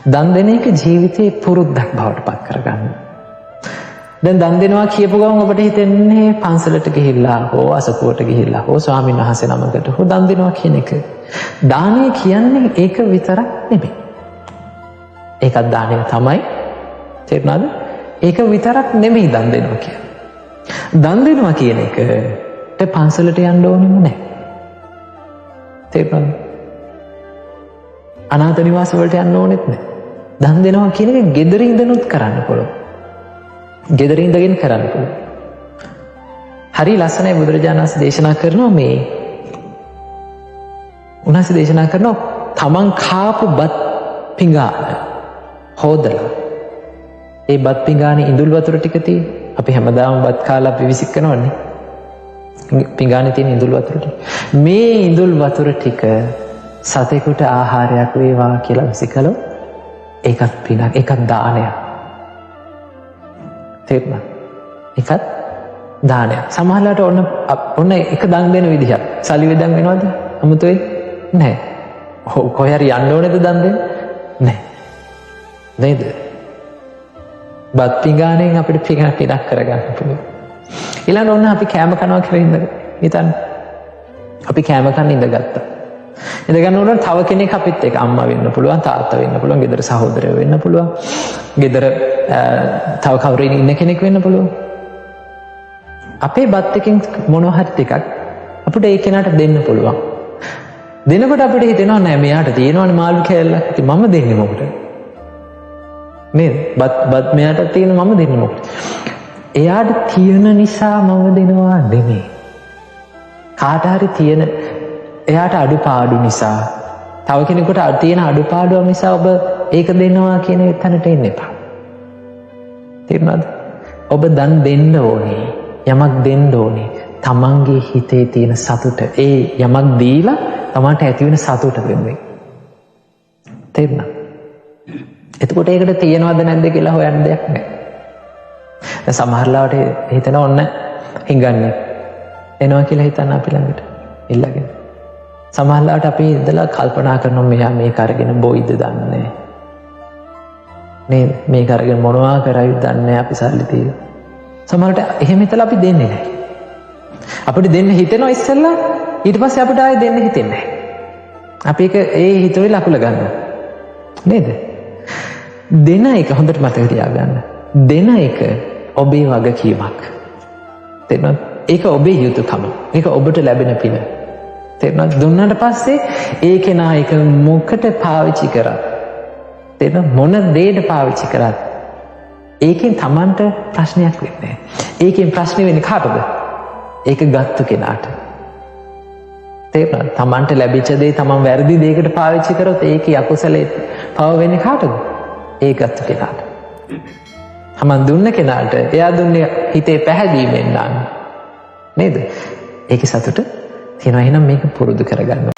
දන් දෙන එක ජීවිතේ පුරුද්දක් බවට පත් කරගන්න. දැන් දන් දෙනවා කියපු ගමන් ඔබට හිතෙන්නේ පන්සලට ගිහිල්ලා හෝ අසපුවට ගිහිල්ලා හෝ ස්වාමීන් වහන්සේ නමකට හෝ දන් දෙනවා කියන එක. දානය කියන්නේ ඒක විතරක් නෙමෙයි. ඒකත් දානය තමයි. තේරුණාද? ඒක විතරක් නෙමෙයි දන් දෙනවා කියන්නේ. දන් දෙනවා කියන එකට පන්සලට යන්න ඕනෙම නැහැ. තේරුණාද? අනාථ නිවාස වලට යන්න ඕනෙත් නැහැ. දන් දෙනවා කියන එක ගෙදර ඉඳනුත් කරන්න පුළුවන්. ගෙදර ඉඳගෙන කරන්න පුළුවන්. හරි ලස්සනයි බුදුරජාණන් වහන්සේ දේශනා කරනවා මේ උන්වහන්සේ දේශනා කරනවා තමන් කාපු බත් පිඟාන හොදලා ඒ බත් පිඟානේ ඉඳුල් වතුර ටික තියෙන අපි හැමදාම බත් කාලා අපි විසික් කරනවනේ පිඟානේ තියෙන ඉඳුල් වතුර ටික මේ ඉඳුල් වතුර ටික සතෙකුට ආහාරයක් වේවා කියලා විසිකලොත් ඒකත් පිනක් ඒකත් දානයක්. තේරුණා? ඒකත් දානයක්. සමහරවිට ඔන්න එක දන් දෙන විදිහක්. සල්ලි වෙදන් වෙනවද? අමුතුවෙන් නැහැ. කොහේ හරි යන්න ඕනේද දන් දෙන්න? නැහැ. නේද? බත් පිඟානෙන් අපිට පිනක් කරගන්න පුළුවන්. ඊළඟ ඔන්න අපි කෑම කනවා කියලා හිතන්න. අපි කෑම කන්න ඉඳගත්තා. ඉඳගන්න උනන තව කෙනෙක් අපිත් එක්ක අම්මා වෙන්න පුළුවන්, තාත්තා වෙන්න පුළුවන්, ගෙදර සහෝදරයෝ වෙන්න පුළුවන්. ගෙදර තව කවුරු ඉන්න කෙනෙක් වෙන්න පුළුවන්. අපේ බත් එකෙන් මොනවා හරි ටිකක් අපිට ඒ කෙනාට දෙන්න පුළුවන්. දෙනකොට අපිට හිතෙනවා නෑ මෙයාට තියෙනවනේ මාළු කෑල්ලක්. ඉතින් මම දෙන්නේ මොකටද? නේද? බත් මෙයාට තියෙන මම දෙන්නේ මොකටද? එයාට තියෙන නිසා මම දෙනවා නෙමෙයි. කාට හරි තියෙන එයාට අඩුපාඩු නිසා තව කෙනෙකුට තියෙන අඩුපාඩුව නිසා ඔබ ඒක දෙනවා කියන තැනට එන්න එපා. තේරුණාද? ඔබ දන් දෙන්න ඕනේ. යමක් දෙන්න ඕනේ. තමන්ගේ හිතේ තියෙන සතුට. ඒ යමක් දීලා තමන්ට ඇති වෙන සතුට වෙන්නේ. තේරුණා? එතකොට ඒකට තියනවද නැද්ද කියලා හොයන්න දෙයක් නැහැ. දැන් සමහර ලාවට හිතන ඔන්න හිඟන්නේ එනවා කියලා හිතන්න අපි ළඟට ඉල්ලගෙන. සමහරවිට අපි ඉඳලා කල්පනා කරනවා මෙයා මේක අරගෙන බොයිද දන්නේ නේද? මේක අරගෙන මොනවා කරයිද දන්නේ අපි සල්ලි තියලා. සමහරවිට එහෙම හිතලා අපි දෙන්නේ නැහැ. අපිට දෙන්න හිතෙනවා ඉස්සෙල්ලා ඊට පස්සේ අපිට ආයෙ දෙන්න හිතෙන්නේ නැහැ. අපි ඒක ඒ හිතුවේ ලකුල ගන්නවා. නේද? දෙන එක හොඳට මතක තියාගන්න. දෙන එක ඔබේ වගකීමක්. තේරුණාද? ඒක ඔබේ යුතුයකම. ඒක ඔබට ලැබෙන පින. තේරුණාද? දුන්නාට පස්සේ ඒ කෙනා ඒක මොකට පාවිච්චි කරා? තේරුණාද? මොන දෙයකට පාවිච්චි කරාද? ඒකෙන් Tamanට ප්‍රශ්නයක් වෙන්නේ නැහැ. ඒකෙන් ප්‍රශ්නේ වෙන්නේ කාටද? ඒක ගත්ත කෙනාට. තේරුණාද? Tamanට ලැබිච්ච දේ Taman වැරදි දෙයකට පාවිච්චි කරොත් ඒකේ අකුසලයේ පව වෙන්නේ කාටද? ඒ ගත්ත කෙනාට. Taman දුන්න කෙනාට එයා දුන්නේ හිතේ පැහැදීමෙන් නේද? ඒකේ සතුට තියෙනවා. එහෙනම් මේක පුරුදු කරගන්න.